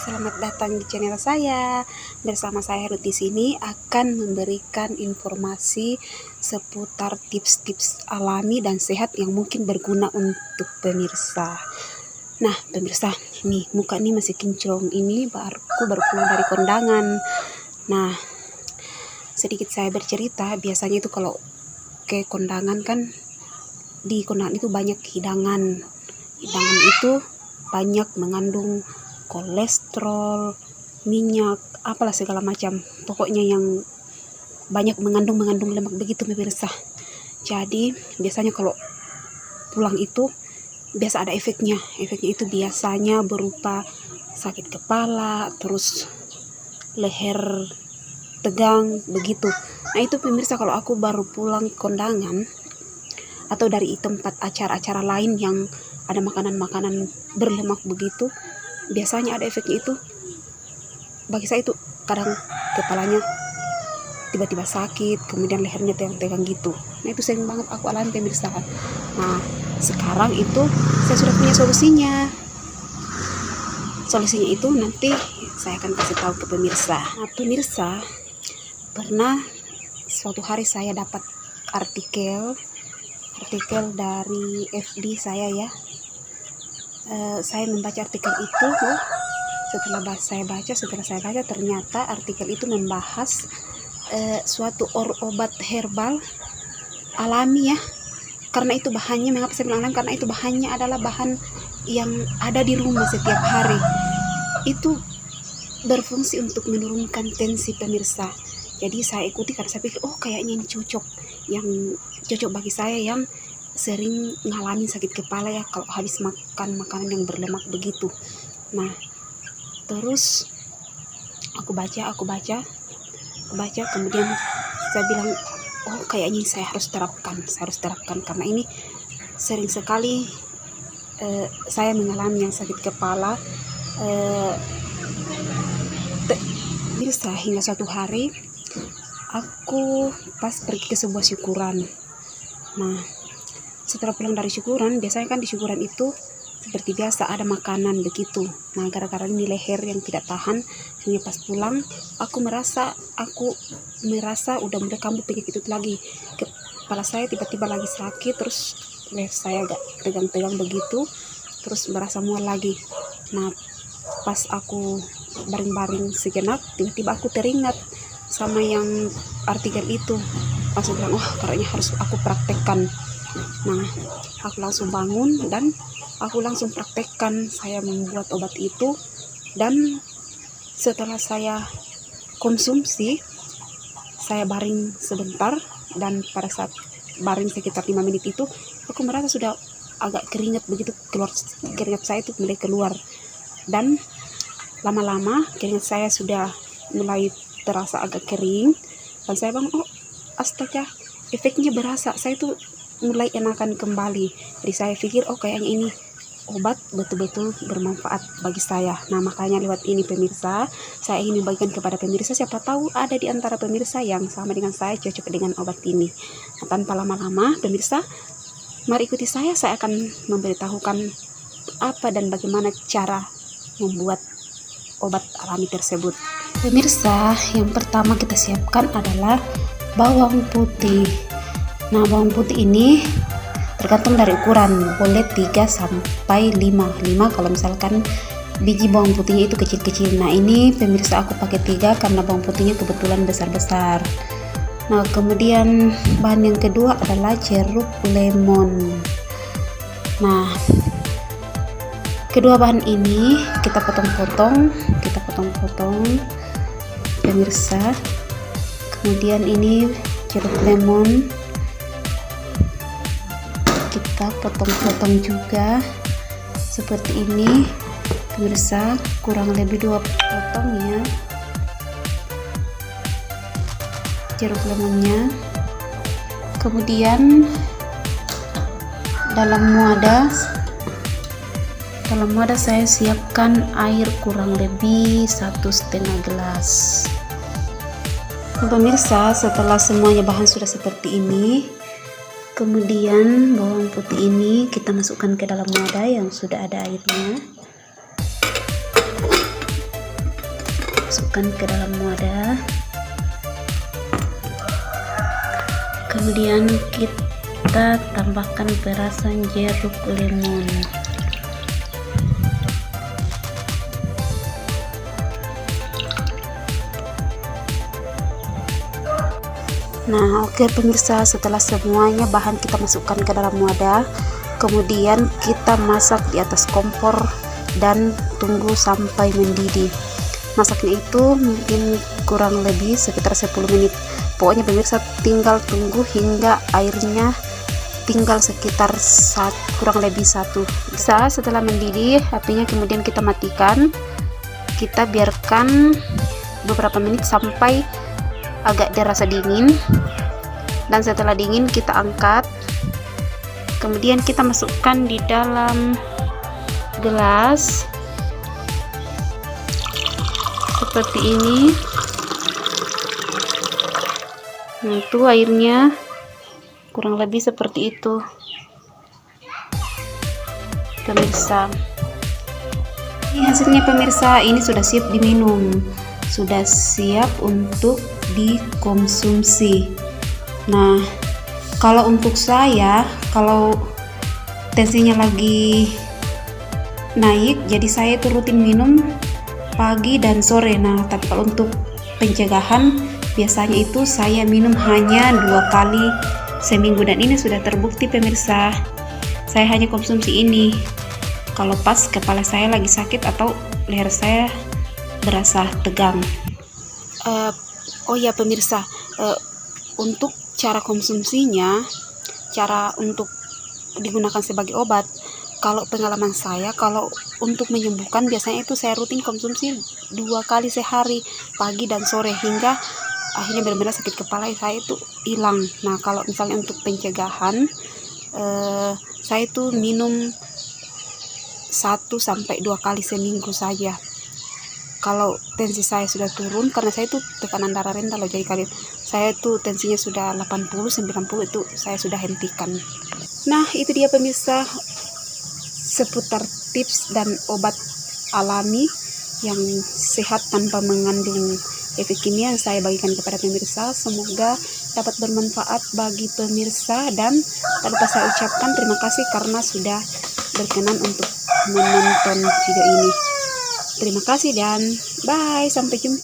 selamat datang di channel saya. Bersama saya Ruth di sini akan memberikan informasi seputar tips-tips alami dan sehat yang mungkin berguna untuk pemirsa. Nah, pemirsa, nih muka ini masih kinclong, ini baru pulang dari kondangan. Nah, sedikit saya bercerita, biasanya itu kalau ke kondangan kan, di kondangan itu banyak hidangan. Hidangan itu banyak mengandung kolesterol, minyak, apalah segala macam. Pokoknya yang banyak mengandung lemak begitu pemirsa. Jadi biasanya kalau pulang itu biasa ada efeknya. Efeknya itu biasanya berupa sakit kepala, terus leher tegang begitu. Nah itu pemirsa, kalau aku baru pulang kondangan atau dari tempat acara-acara lain yang ada makanan-makanan berlemak begitu, biasanya ada efeknya itu. Bagi saya itu kadang kepalanya tiba-tiba sakit, kemudian lehernya tegang-tegang gitu. Nah itu sering banget aku alami pemirsa. Nah sekarang itu saya sudah punya solusinya. Solusinya itu nanti saya akan kasih tahu ke pemirsa. Nah pemirsa, pernah suatu hari saya dapat artikel dari FB saya ya. Saya membaca artikel itu. Setelah saya baca ternyata artikel itu membahas suatu obat herbal alami ya. Karena itu bahannya, mengapa saya bilang alami? Karena itu bahannya adalah bahan yang ada di rumah setiap hari. Itu berfungsi untuk menurunkan tensi pemirsa. Jadi saya ikuti karena saya pikir, oh kayaknya ini cocok. Yang cocok bagi saya yang sering ngalamin sakit kepala ya, kalau habis makan makanan yang berlemak begitu. Nah terus aku baca, kemudian saya bilang, oh kayaknya saya harus terapkan karena ini sering sekali saya mengalami yang sakit kepala. Bisa hingga suatu hari aku pas pergi ke sebuah syukuran. Nah setelah pulang dari syukuran, biasanya kan di syukuran itu seperti biasa ada makanan begitu. Nah gara-gara ini leher yang tidak tahan, hanya pas pulang aku merasa udah mulai kambuh penyakit itu lagi. Kepala saya tiba-tiba lagi sakit, terus leher saya agak tegang-tegang begitu, terus merasa mual lagi. Nah pas aku baring-baring sejenak, tiba-tiba aku teringat sama yang artikel itu. Langsung bilang, oh kayaknya harus aku praktekkan. Nah aku langsung bangun dan aku langsung praktekkan. Saya membuat obat itu, dan setelah saya konsumsi, saya baring sebentar, dan pada saat baring sekitar 5 menit itu aku merasa sudah agak keringat begitu, keringat saya itu mulai keluar, dan lama-lama keringat saya sudah mulai terasa agak kering, dan saya bilang, oh astaga, efeknya berasa, saya tuh mulai enakan kembali. Jadi saya pikir, oh kayaknya ini obat betul-betul bermanfaat bagi saya. Nah makanya lewat ini pemirsa, saya ingin membagikan kepada pemirsa, siapa tahu ada di antara pemirsa yang sama dengan saya, cocok dengan obat ini. Nah, tanpa lama-lama pemirsa, mari ikuti saya akan memberitahukan apa dan bagaimana cara membuat obat alami tersebut. Pemirsa, yang pertama kita siapkan adalah bawang putih. Nah bawang putih ini tergantung dari ukuran, boleh 3 sampai 5 kalau misalkan biji bawang putihnya itu kecil-kecil. Nah ini pemirsa aku pakai 3 karena bawang putihnya kebetulan besar-besar. Nah kemudian bahan yang kedua adalah jeruk lemon. Nah kedua bahan ini kita potong-potong pemirsa. Kemudian ini jeruk lemon kita potong-potong juga seperti ini pemirsa, kurang lebih 2 potong ya jeruk lemonnya. Kemudian dalam wadah saya siapkan air kurang lebih 1,5 gelas. Pemirsa, setelah semuanya bahan sudah seperti ini, kemudian bawang putih ini kita masukkan ke dalam wadah yang sudah ada airnya. masukkan ke dalam wadah. Kemudian kita tambahkan perasan jeruk lemon. Nah, oke pemirsa, setelah semuanya bahan kita masukkan ke dalam wadah, kemudian kita masak di atas kompor dan tunggu sampai mendidih. Masaknya itu mungkin kurang lebih sekitar 10 menit. Pokoknya pemirsa tinggal tunggu hingga airnya tinggal sekitar kurang lebih 1. Setelah mendidih, apinya kemudian kita matikan. Kita biarkan beberapa menit sampai agak dirasa dingin, dan setelah dingin kita angkat. Kemudian kita masukkan di dalam gelas seperti ini. Nah, itu airnya kurang lebih seperti itu pemirsa. Ini hasilnya pemirsa, ini sudah siap diminum, sudah siap untuk dikonsumsi. Nah, kalau untuk saya, kalau tensinya lagi naik, jadi saya itu rutin minum pagi dan sore. Nah, tapi kalau untuk pencegahan, biasanya itu saya minum hanya 2 kali seminggu, dan ini sudah terbukti pemirsa. Saya hanya konsumsi ini kalau pas kepala saya lagi sakit atau leher saya berasa tegang. Oh ya pemirsa, untuk cara konsumsinya, cara untuk digunakan sebagai obat, kalau pengalaman saya, kalau untuk menyembuhkan biasanya itu saya rutin konsumsi 2 kali sehari, pagi dan sore, hingga akhirnya benar-benar sakit kepala saya itu hilang. Nah, kalau misalnya untuk pencegahan, saya itu minum 1 sampai 2 kali seminggu saja. Kalau tensi saya sudah turun, karena saya itu tekanan darah rendah loh, jadi kali saya itu tensinya sudah 80-90 itu saya sudah hentikan. Nah, itu dia pemirsa seputar tips dan obat alami yang sehat tanpa mengandung efek kimia yang saya bagikan kepada pemirsa. Semoga dapat bermanfaat bagi pemirsa, dan tak lupa saya ucapkan terima kasih karena sudah berkenan untuk menonton video ini. Terima kasih dan bye, sampai jumpa.